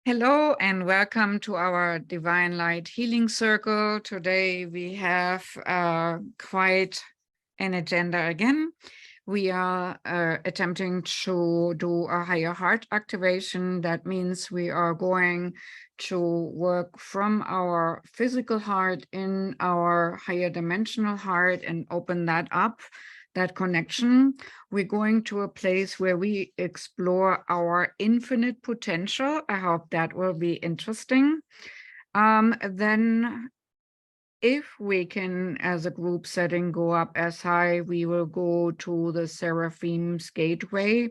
Hello and welcome to our Divine Light Healing Circle. Today we have quite an agenda again. We are attempting to do a higher heart activation. That means we are going to work from our physical heart in our higher dimensional heart and open that up, that connection. We're going to a place where we explore our infinite potential. I hope that will be interesting. Then if we can, as a group setting, go up as high, we will go to the Seraphim's gateway.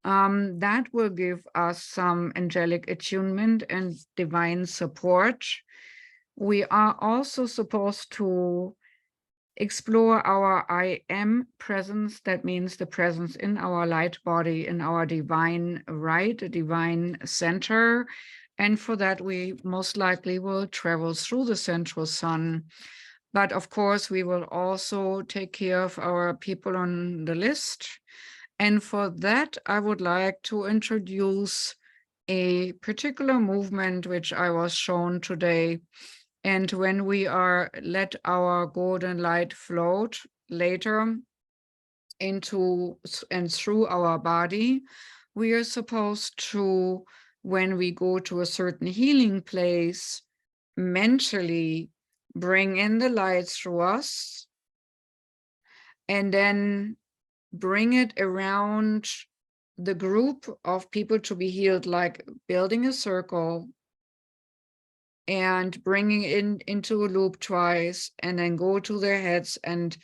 That will give us some angelic attunement and divine support. We are also supposed to explore our I am presence. That means the presence in our light body, in our divine right, the divine center. And for that, we most likely will travel through the central sun. But of course, we will also take care of our people on the list. And for that, I would like to introduce a particular movement which I was shown today. And when we are let our golden light float later into and through our body, we are supposed to, when we go to a certain healing place, mentally bring in the light through us and then bring it around the group of people to be healed, like building a circle and bringing it into a loop twice, and then go to their heads and,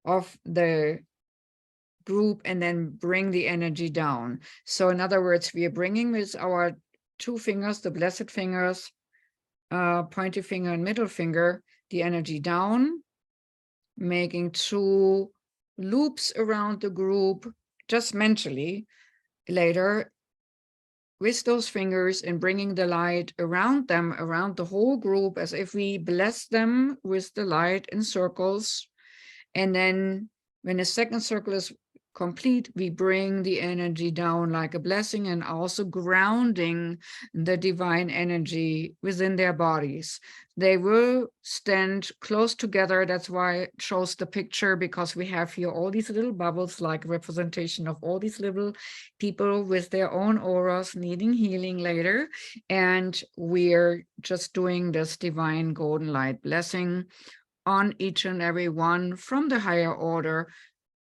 of the group, and then bring the energy down. So in other words, we are bringing with our two fingers, the blessed fingers, pointy finger and middle finger, the energy down, making two loops around the group, just mentally, later, with those fingers, and bringing the light around them, around the whole group, as if we bless them with the light in circles. And then when the second circle is complete, we bring the energy down like a blessing, and also grounding the divine energy within their bodies. They will stand close together. That's why I chose the picture, because we have here all these little bubbles, like representation of all these little people with their own auras needing healing later. And we're just doing this divine golden light blessing on each and every one from the higher order,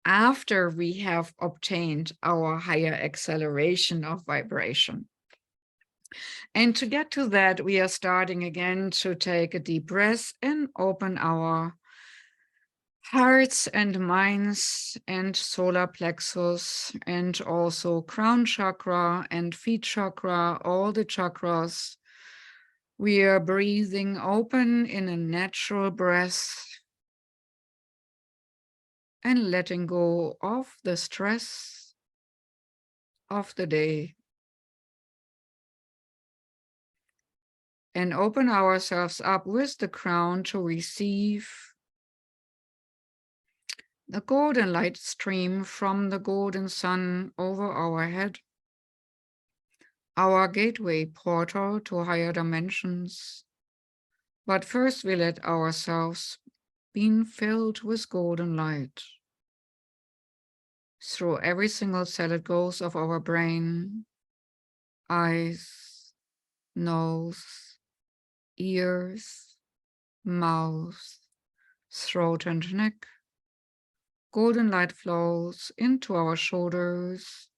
after we have obtained our higher acceleration of vibration. And to get to that, we are starting again to take a deep breath and open our hearts and minds and solar plexus, and also crown chakra and feet chakra, all the chakras. We are breathing open in a natural breath and letting go of the stress of the day, and open ourselves up with the crown to receive the golden light stream from the golden sun over our head, our gateway portal to higher dimensions. But first we let ourselves be filled with golden light through every single cell it goes of our brain, eyes, nose, ears, mouth, throat and neck. Golden light flows into our shoulders,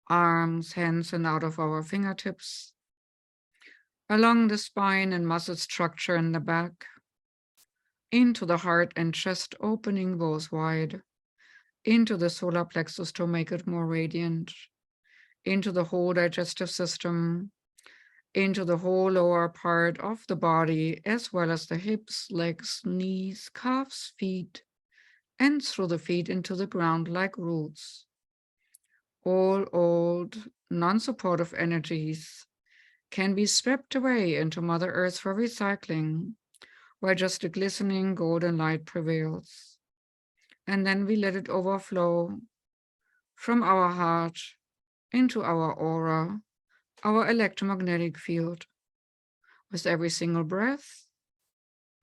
arms, hands, and out of our fingertips, along the spine and muscle structure in the back, into the heart and chest, opening those wide, into the solar plexus to make it more radiant, into the whole digestive system, into the whole lower part of the body, as well as the hips, legs, knees, calves, feet, and through the feet into the ground like roots. All old, non-supportive energies can be swept away into Mother Earth for recycling, where just a glistening golden light prevails. And then we let it overflow from our heart into our aura, our electromagnetic field. With every single breath,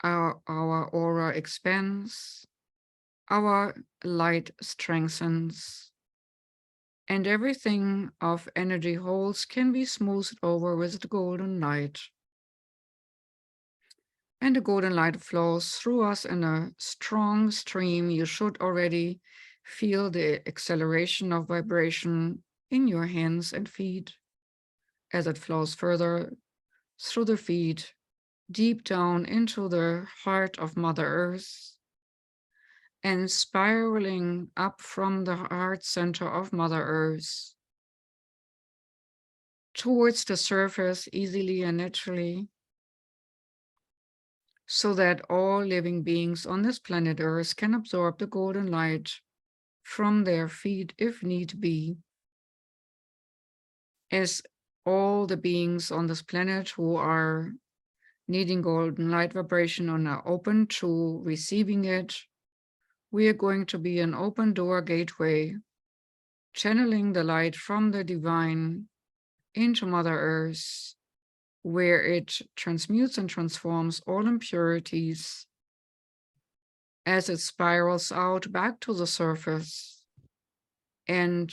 our aura expands, our light strengthens, and everything of energy holds can be smoothed over with the golden light. And the golden light flows through us in a strong stream. You should already feel the acceleration of vibration in your hands and feet as it flows further through the feet, deep down into the heart of Mother Earth, and spiraling up from the heart center of Mother Earth towards the surface easily and naturally, so that all living beings on this planet Earth can absorb the golden light from their feet if need be. As all the beings on this planet who are needing golden light vibration and are open to receiving it, we are going to be an open door gateway, channeling the light from the divine into Mother Earth, where it transmutes and transforms all impurities as it spirals out back to the surface and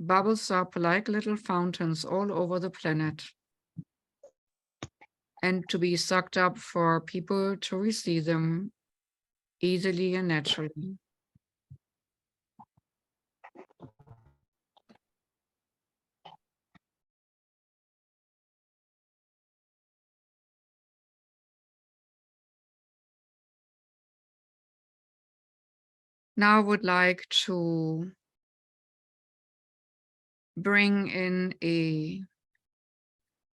bubbles up like little fountains all over the planet, and to be sucked up for people to receive them easily and naturally. Now I would like to bring in a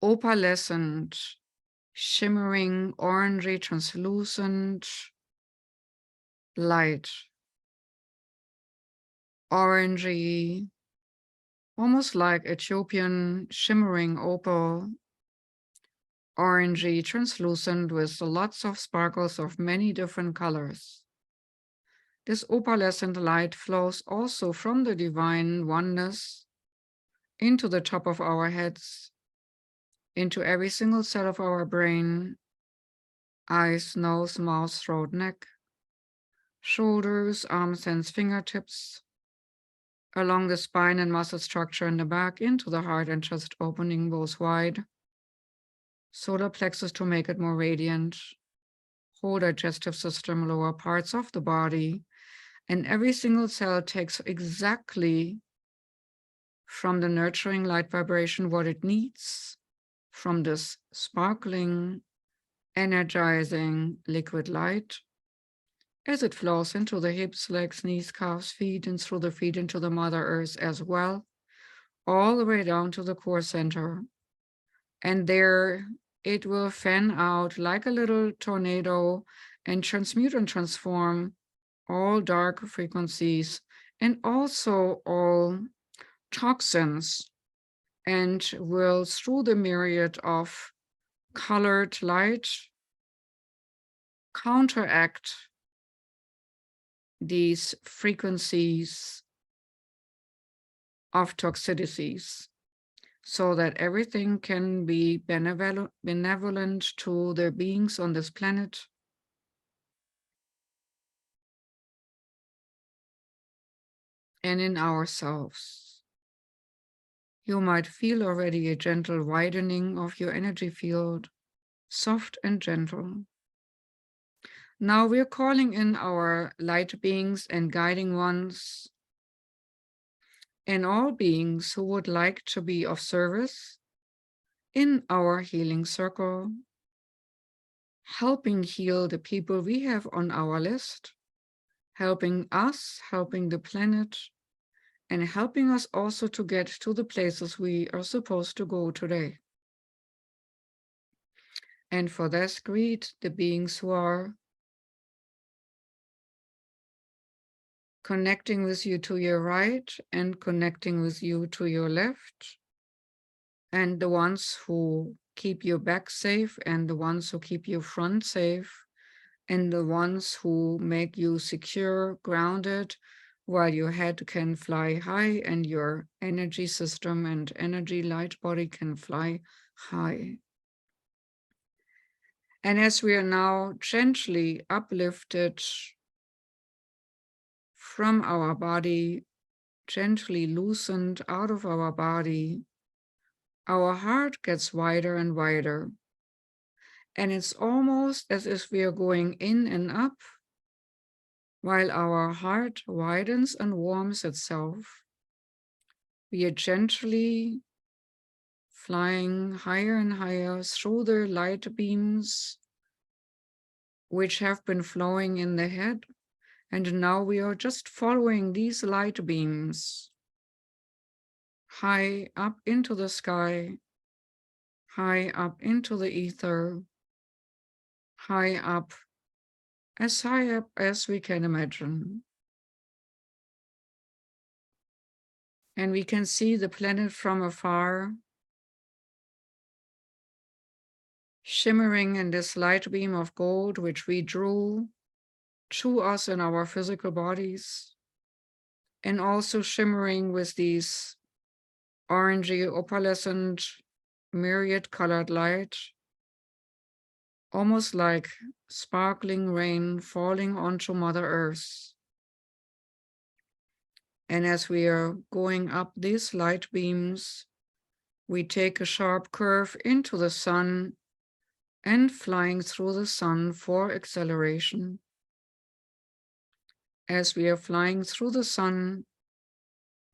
opalescent, shimmering, orangey, translucent light. Orangey, almost like Ethiopian shimmering opal. Orangey, translucent with lots of sparkles of many different colors. This opalescent light flows also from the divine oneness into the top of our heads, into every single cell of our brain, eyes, nose, mouth, throat, neck, shoulders, arms, hands, fingertips, along the spine and muscle structure in the back, into the heart and chest opening both wide, solar plexus to make it more radiant, whole digestive system, lower parts of the body, and every single cell takes exactly from the nurturing light vibration what it needs from this sparkling, energizing liquid light as it flows into the hips, legs, knees, calves, feet, and through the feet into the Mother Earth as well, all the way down to the core center. And there it will fan out like a little tornado and transmute and transform all dark frequencies and also all toxins, and will, through the myriad of colored light, counteract these frequencies of toxicities, so that everything can be benevolent to the beings on this planet. And in ourselves. You might feel already a gentle widening of your energy field, soft and gentle. Now we're calling in our light beings and guiding ones and all beings who would like to be of service in our healing circle, helping heal the people we have on our list, helping us, helping the planet, and helping us also to get to the places we are supposed to go today. And for this, greet the beings who are connecting with you to your right and connecting with you to your left, and the ones who keep your back safe and the ones who keep your front safe, and the ones who make you secure, grounded, while your head can fly high and your energy system and energy light body can fly high. And as we are now gently uplifted from our body, gently loosened out of our body, our heart gets wider and wider. And it's almost as if we are going in and up, while our heart widens and warms itself. We are gently flying higher and higher through the light beams which have been flowing in the head. And now we are just following these light beams high up into the sky, high up into the ether, high up as we can imagine. And we can see the planet from afar, shimmering in this light beam of gold, which we drew to us in our physical bodies, and also shimmering with these orangey, opalescent, myriad colored light, almost like sparkling rain falling onto Mother Earth. And as we are going up these light beams, we take a sharp curve into the sun and flying through the sun for acceleration. As we are flying through the sun,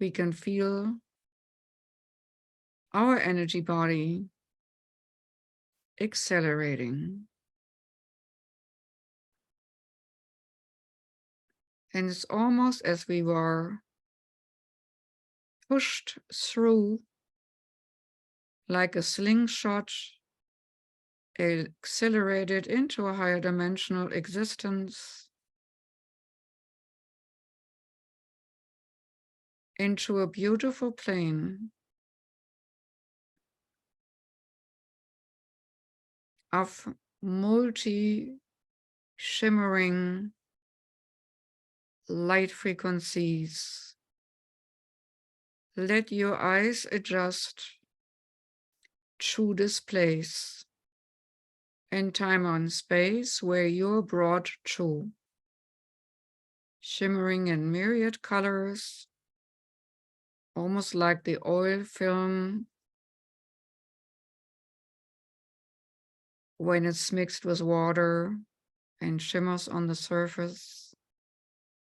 we can feel our energy body accelerating. And it's almost as we were pushed through like a slingshot, accelerated into a higher dimensional existence, into a beautiful plane of multi-shimmering light frequencies. Let your eyes adjust to this place in time and space where you're brought to. Shimmering in myriad colors, almost like the oil film when it's mixed with water and shimmers on the surface,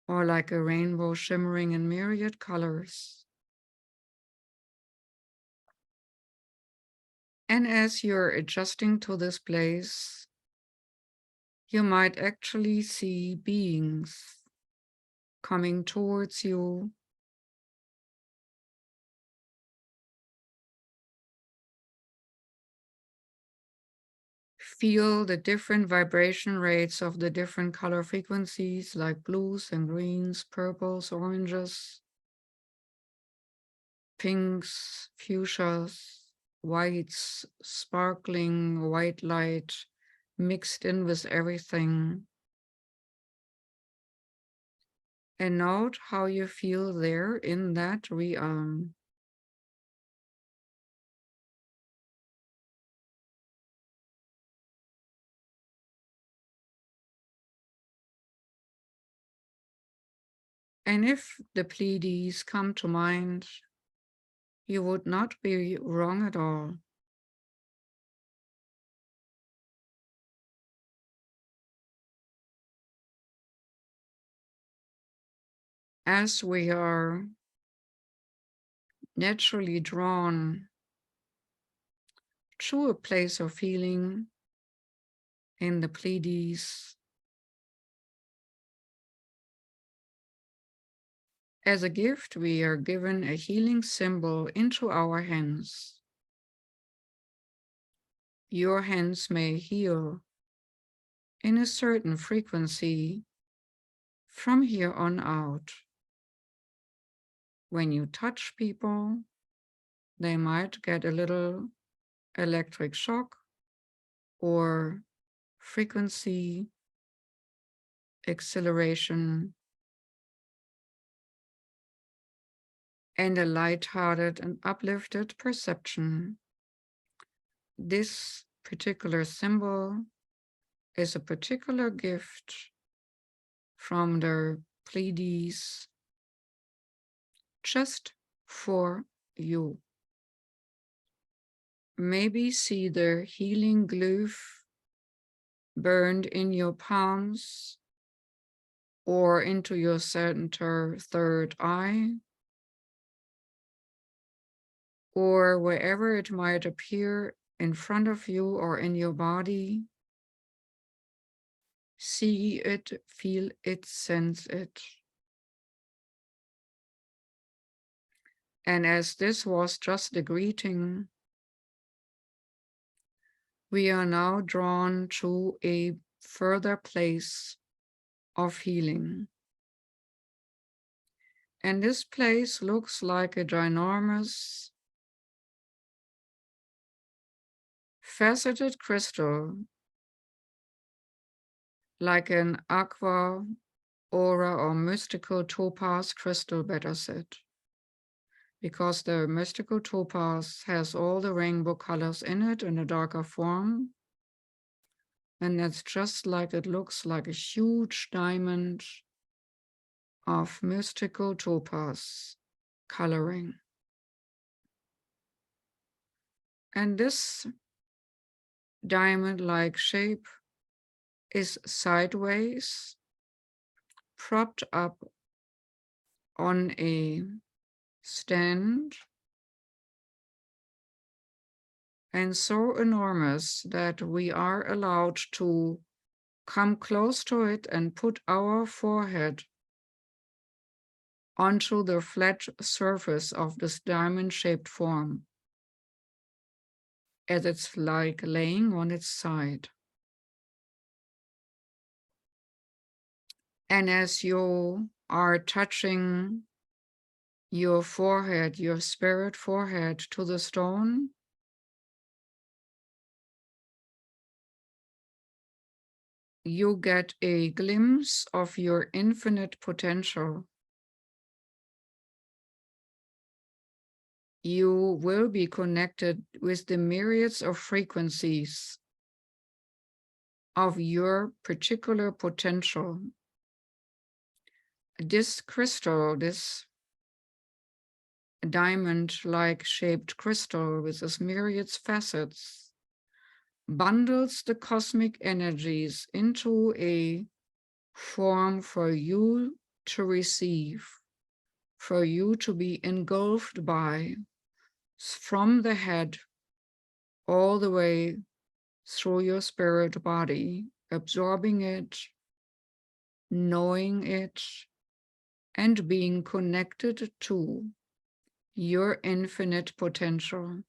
or like a rainbow shimmering in myriad colors. And as you're adjusting to this place, you might actually see beings coming towards you. Feel the different vibration rates of the different color frequencies like blues and greens, purples, oranges, pinks, fuchsias, whites, sparkling white light mixed in with everything. And note how you feel there in that realm. And if the Pleiades come to mind, you would not be wrong at all. As we are naturally drawn to a place of healing in the Pleiades, as a gift, we are given a healing symbol into our hands. Your hands may heal in a certain frequency from here on out. When you touch people, they might get a little electric shock or frequency acceleration and a light-hearted and uplifted perception. This particular symbol is a particular gift from the Pleiades just for you. Maybe see the healing glyph burned in your palms or into your center third eye, or wherever it might appear in front of you or in your body. See it, feel it, sense it. And as this was just a greeting, we are now drawn to a further place of healing. And this place looks like a ginormous, faceted crystal, like an aqua, aura, or mystical topaz crystal, better said. Because the mystical topaz has all the rainbow colors in it in a darker form. And it's just like it looks like a huge diamond of mystical topaz coloring. And this diamond-like shape is sideways, propped up on a stand, and so enormous that we are allowed to come close to it and put our forehead onto the flat surface of this diamond-shaped form, as it's like laying on its side. And as you are touching your forehead, your spirit forehead to the stone, you get a glimpse of your infinite potential. You will be connected with the myriads of frequencies of your particular potential. This crystal, this diamond-like shaped crystal with its myriads facets, bundles the cosmic energies into a form for you to receive, for you to be engulfed by, from the head all the way through your spirit body, absorbing it, knowing it, and being connected to your infinite potential.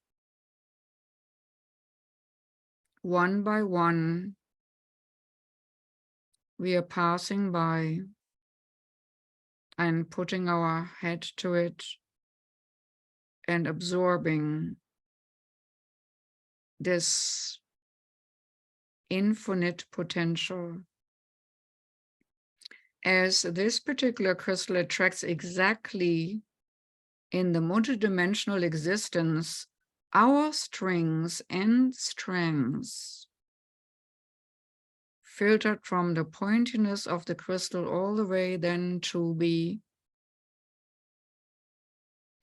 One by one, we are passing by and putting our head to it and absorbing this infinite potential. As this particular crystal attracts exactly in the multidimensional existence our strings and strands, filtered from the pointiness of the crystal all the way then to be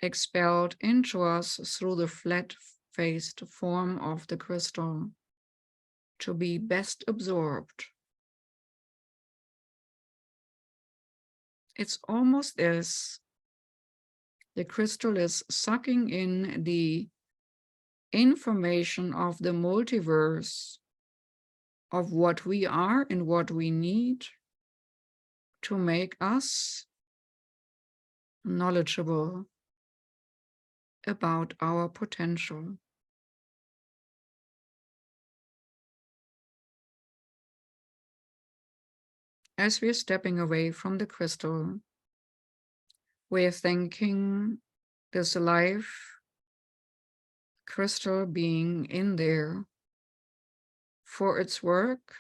expelled into us through the flat-faced form of the crystal, to be best absorbed. It's almost as the crystal is sucking in the information of the multiverse of what we are and what we need to make us knowledgeable about our potential. As we're stepping away from the crystal, we're thanking this life crystal being in there for its work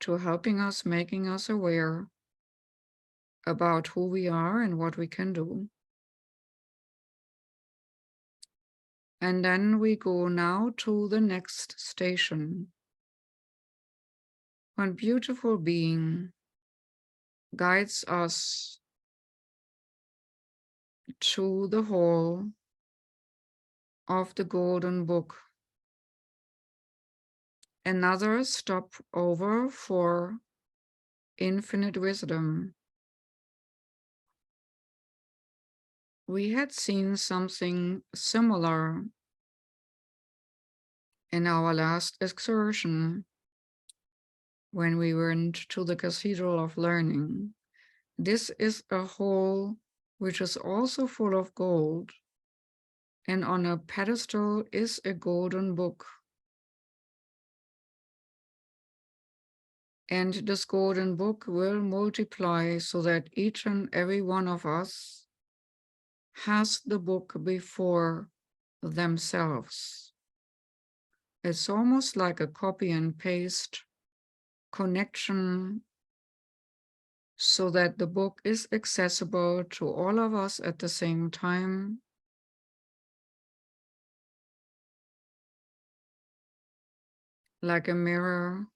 to helping us, making us aware about who we are and what we can do. And then we go now to the next station. One beautiful being guides us to the hall of the Golden Book. Another stop over for infinite wisdom. We had seen something similar in our last excursion when we went to the Cathedral of Learning. This is a hall which is also full of gold, and on a pedestal is a golden book. And this golden book will multiply so that each and every one of us has the book before themselves. It's almost like a copy and paste connection so that the book is accessible to all of us at the same time. Like a mirror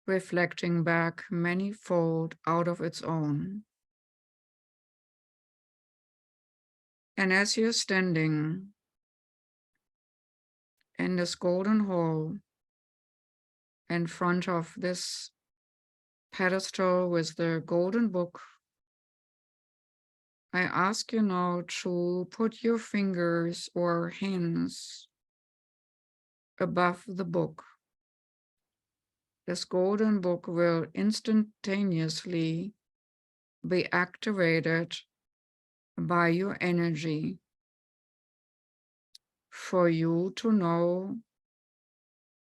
reflecting back manifold out of its own. And as you're standing in this golden hall in front of this pedestal with the golden book, I ask you now to put your fingers or hands above the book. This golden book will instantaneously be activated by your energy for you to know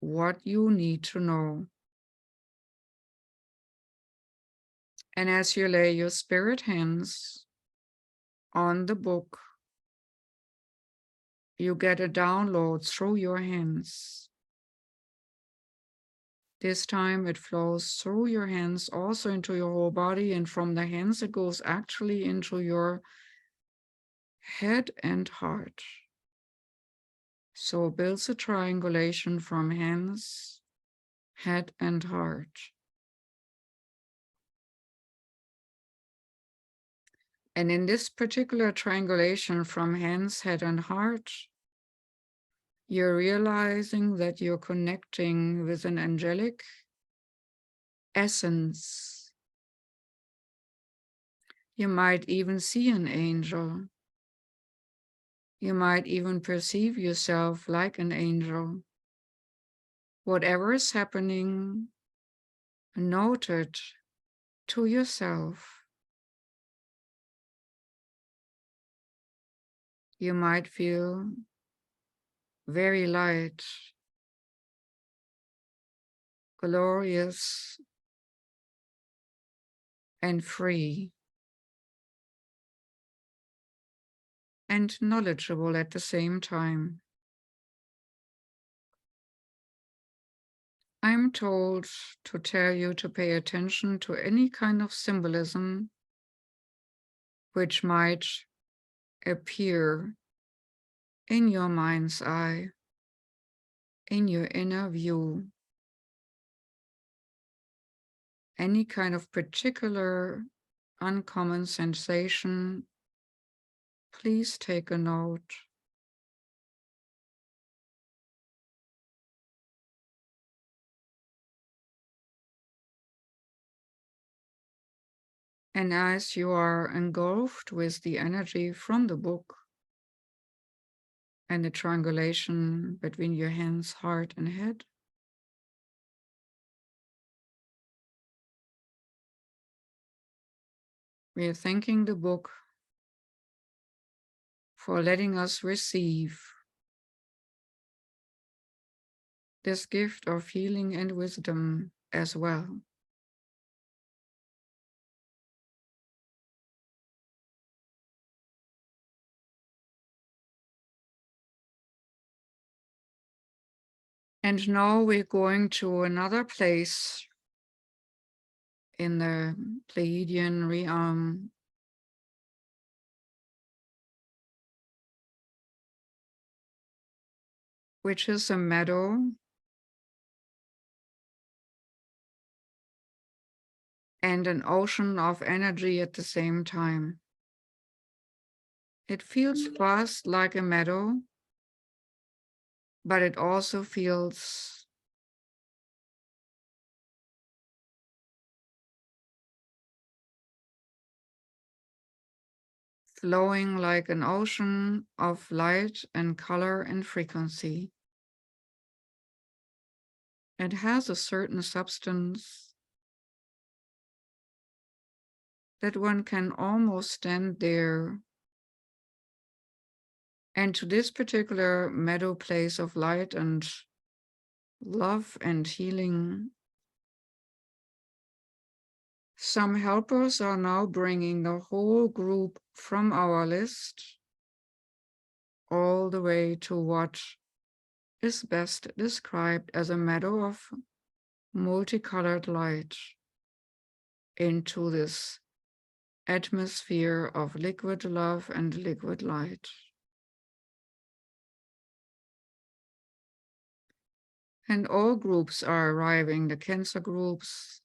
what you need to know. And as you lay your spirit hands on the book, you get a download through your hands. This time it flows through your hands also into your whole body, and from the hands it goes actually into your head and heart. So it builds a triangulation from hands, head, and heart. And in this particular triangulation from hands, head, and heart, you're realizing that you're connecting with an angelic essence. You might even see an angel. You might even perceive yourself like an angel. Whatever is happening, note it to yourself. You might feel very light, glorious, and free, and knowledgeable at the same time. I'm told to tell you to pay attention to any kind of symbolism which might appear in your mind's eye, in your inner view. Any kind of particular uncommon sensation, please take a note. And as you are engulfed with the energy from the book and the triangulation between your hands, heart, and head, we are thanking the book for letting us receive this gift of healing and wisdom as well. And now we're going to another place in the Pleiadian realm which is a meadow and an ocean of energy at the same time. It feels vast like a meadow, but it also feels flowing like an ocean of light and color and frequency. It has a certain substance that one can almost stand there. And to this particular meadow place of light and love and healing, some helpers are now bringing the whole group from our list all the way to what is best described as a meadow of multicolored light into this atmosphere of liquid love and liquid light. And all groups are arriving, the cancer groups,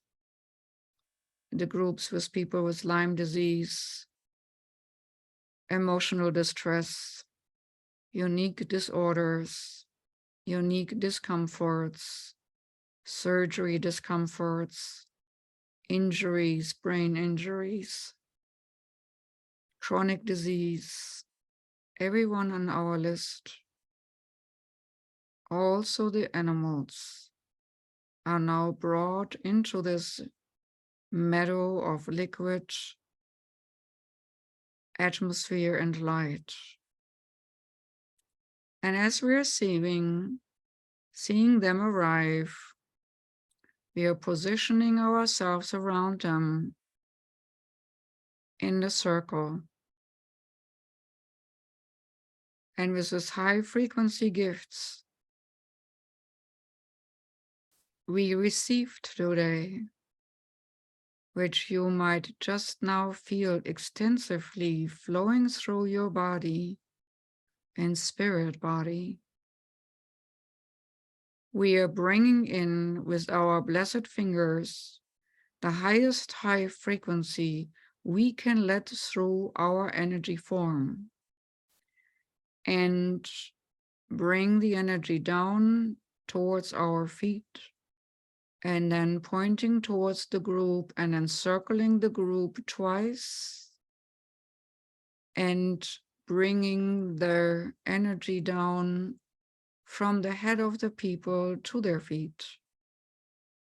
the groups with people with Lyme disease, emotional distress, unique disorders, unique discomforts, surgery discomforts, injuries, brain injuries, chronic disease, everyone on our list. Also the animals are now brought into this meadow of liquid atmosphere and light. And as we're seeing them arrive, we are positioning ourselves around them in the circle. And with this high frequency gifts we received today, which you might just now feel extensively flowing through your body and spirit body, we are bringing in with our blessed fingers the highest high frequency we can let through our energy form, and bring the energy down towards our feet, and then pointing towards the group, and then circling the group twice, and bringing their energy down from the head of the people to their feet,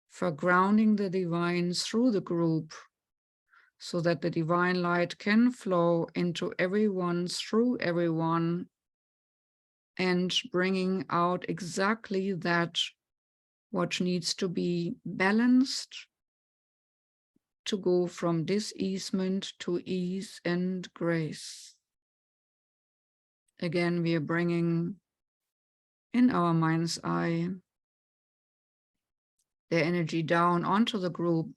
for grounding the divine through the group, so that the divine light can flow into everyone, through everyone, and bringing out exactly that what needs to be balanced to go from diseasement to ease and grace. Again, we are bringing in our mind's eye the energy down onto the group.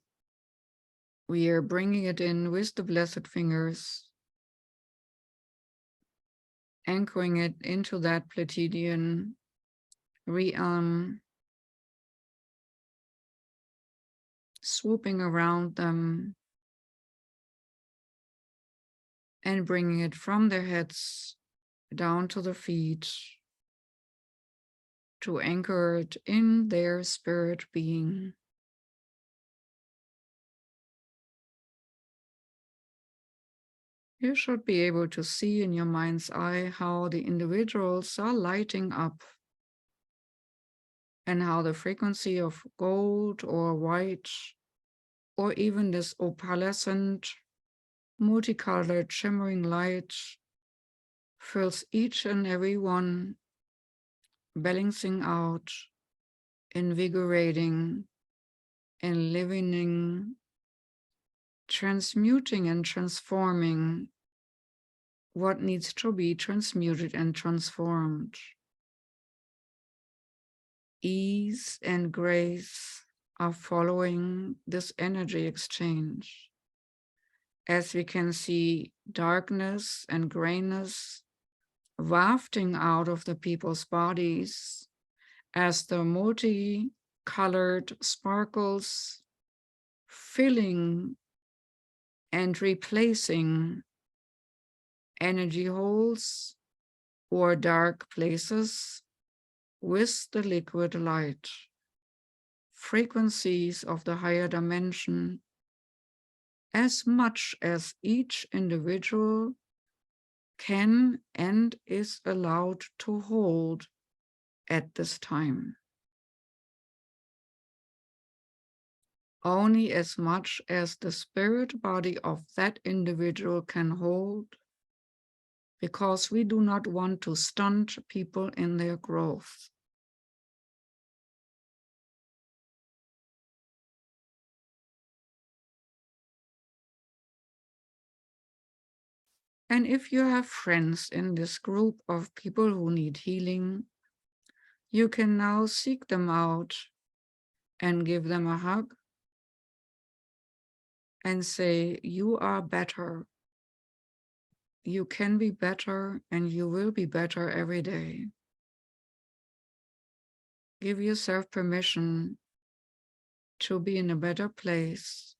We are bringing it in with the blessed fingers, anchoring it into that Pleiadian realm, swooping around them and bringing it from their heads down to the feet to anchor it in their spirit being. You should be able to see in your mind's eye how the individuals are lighting up, and how the frequency of gold or white, or even this opalescent, multicolored, shimmering light fills each and every one, balancing out, invigorating, enlivening, transmuting and transforming what needs to be transmuted and transformed. Ease and grace are following this energy exchange. As we can see darkness and grayness wafting out of the people's bodies as the multicolored sparkles filling and replacing energy holes or dark places with the liquid light, frequencies of the higher dimension, as much as each individual can and is allowed to hold at this time. Only as much as the spirit body of that individual can hold, because we do not want to stunt people in their growth. And if you have friends in this group of people who need healing, you can now seek them out and give them a hug and say, you are better. You can be better and you will be better every day. Give yourself permission to be in a better place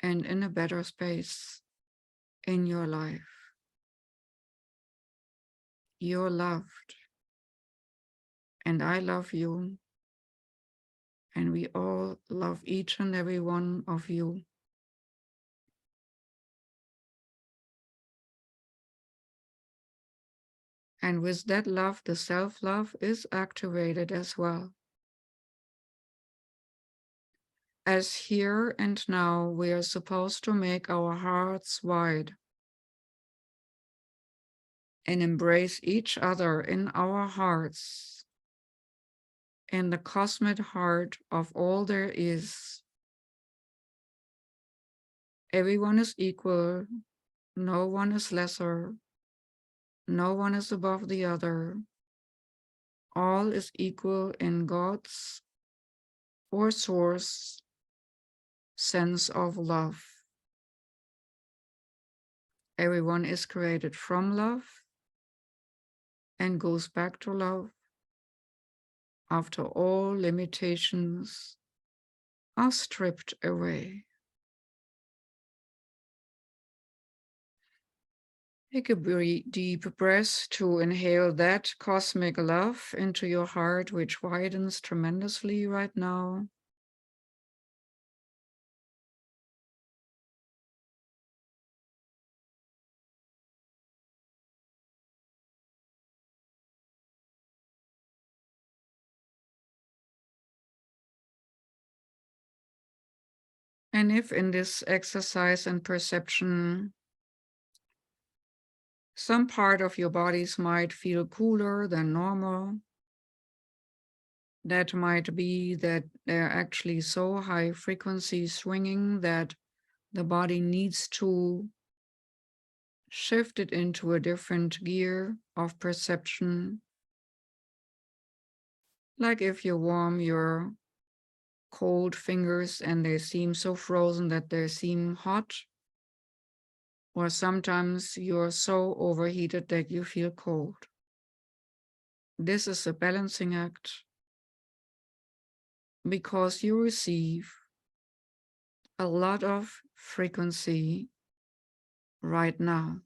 and in a better space in your life. You're loved, and I love you, and we all love each and every one of you. And with that love, the self-love is activated as well. As here and now, we are supposed to make our hearts wide and embrace each other in our hearts, in the cosmic heart of all there is. Everyone is equal, no one is lesser, no one is above the other. All is equal in God's or source sense of love. Everyone is created from love and goes back to love after all limitations are stripped away. Take a deep breath to inhale that cosmic love into your heart, which widens tremendously right now. And if in this exercise and perception, some part of your bodies might feel cooler than normal, that might be that they're actually so high frequency swinging that the body needs to shift it into a different gear of perception. Like if you warm your cold fingers and they seem so frozen that they seem hot, or sometimes you're so overheated that you feel cold. This is a balancing act because you receive a lot of frequency right now.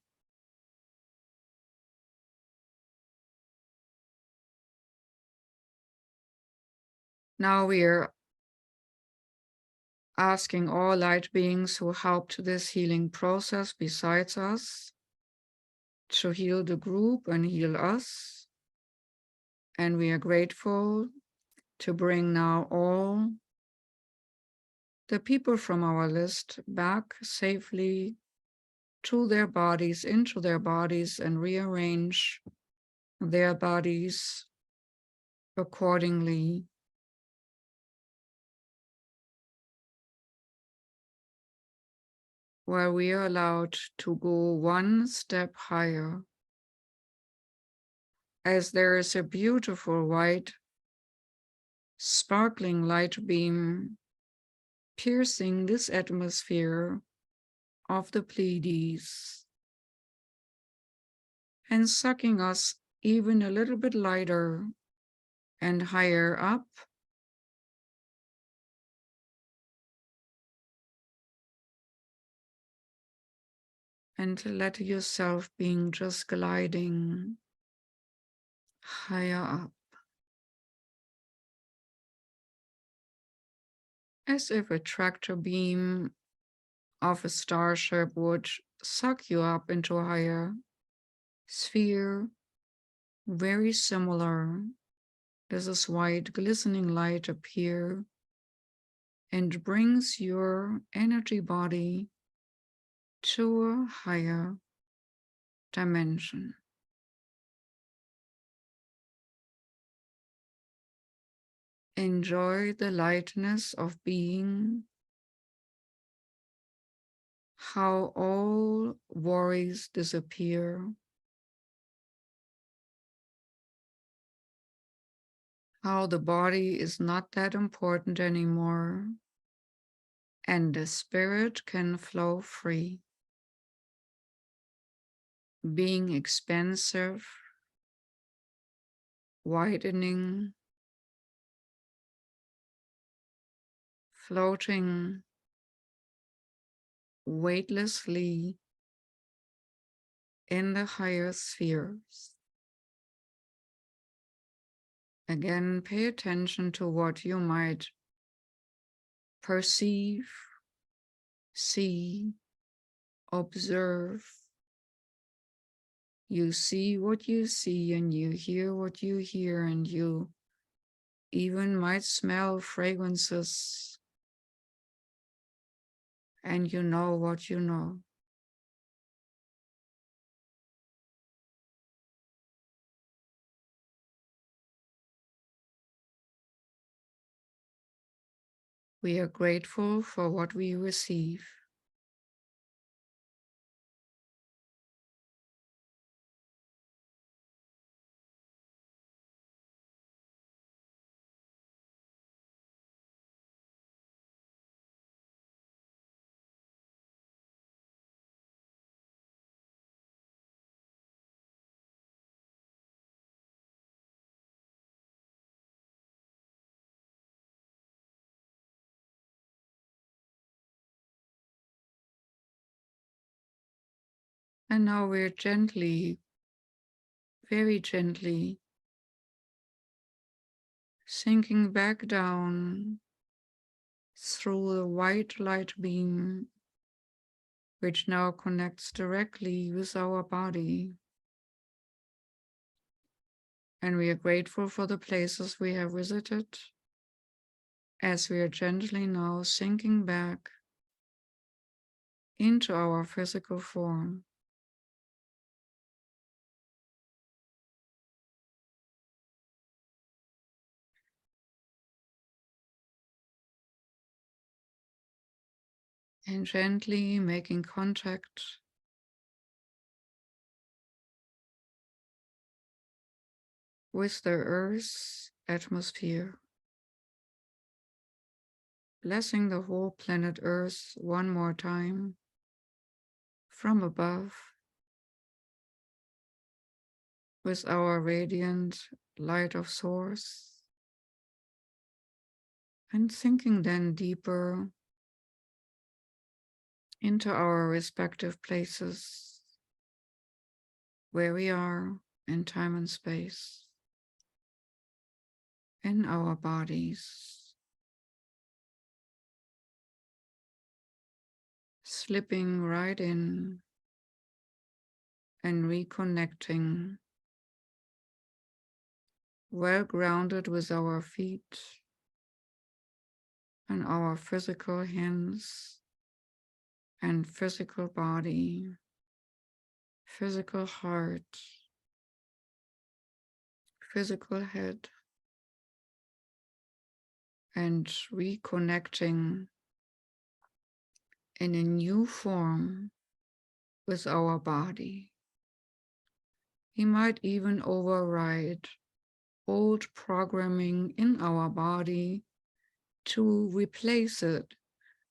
Now we are asking all light beings who helped this healing process besides us to heal the group and heal us. And we are grateful to bring now all the people from our list back safely to their bodies, into their bodies, and rearrange their bodies accordingly. Where we are allowed to go one step higher, as there is a beautiful white sparkling light beam piercing this atmosphere of the Pleiades. and sucking us even a little bit lighter and higher up. And let yourself being just gliding higher up. As if a tractor beam of a starship would suck you up into a higher sphere, very similar. Does this white glistening light appear and brings your energy body to a higher dimension. Enjoy the lightness of being, how all worries disappear, how the body is not that important anymore, and the spirit can flow free, being expansive, widening, floating weightlessly in the higher spheres. Again, pay attention to what you might perceive, see, observe. You see what you see, and you hear what you hear, and you even might smell fragrances, and you know what you know. We are grateful for what we receive. And now we're gently, very gently, sinking back down through the white light beam, which now connects directly with our body. And we are grateful for the places we have visited, as we are gently now sinking back into our physical form. And gently making contact with the Earth's atmosphere. Blessing the whole planet Earth one more time from above with our radiant light of source, and sinking then deeper into our respective places where we are in time and space, in our bodies, slipping right in and reconnecting, well grounded with our feet and our physical hands and physical body, physical heart, physical head, and reconnecting in a new form with our body. We might even override old programming in our body to replace it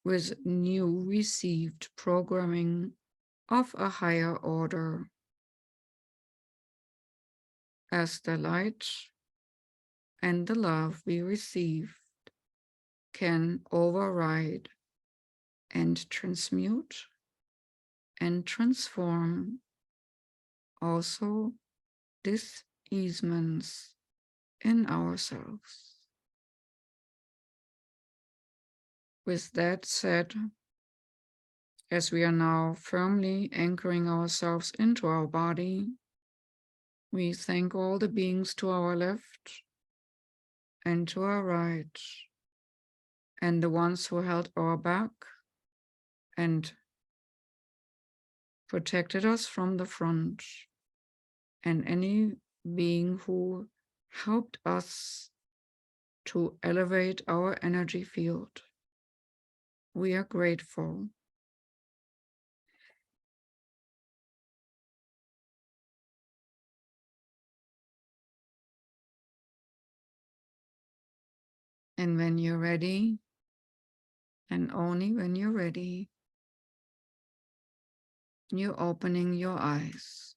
with new received programming of a higher order. as the light and the love we received can override and transmute and transform also diseasements in ourselves. With that said, as we are now firmly anchoring ourselves into our body, we thank all the beings to our left and to our right, and the ones who held our back and protected us from the front, and any being who helped us to elevate our energy field. We are grateful. And when you're ready, and only when you're ready, you're opening your eyes.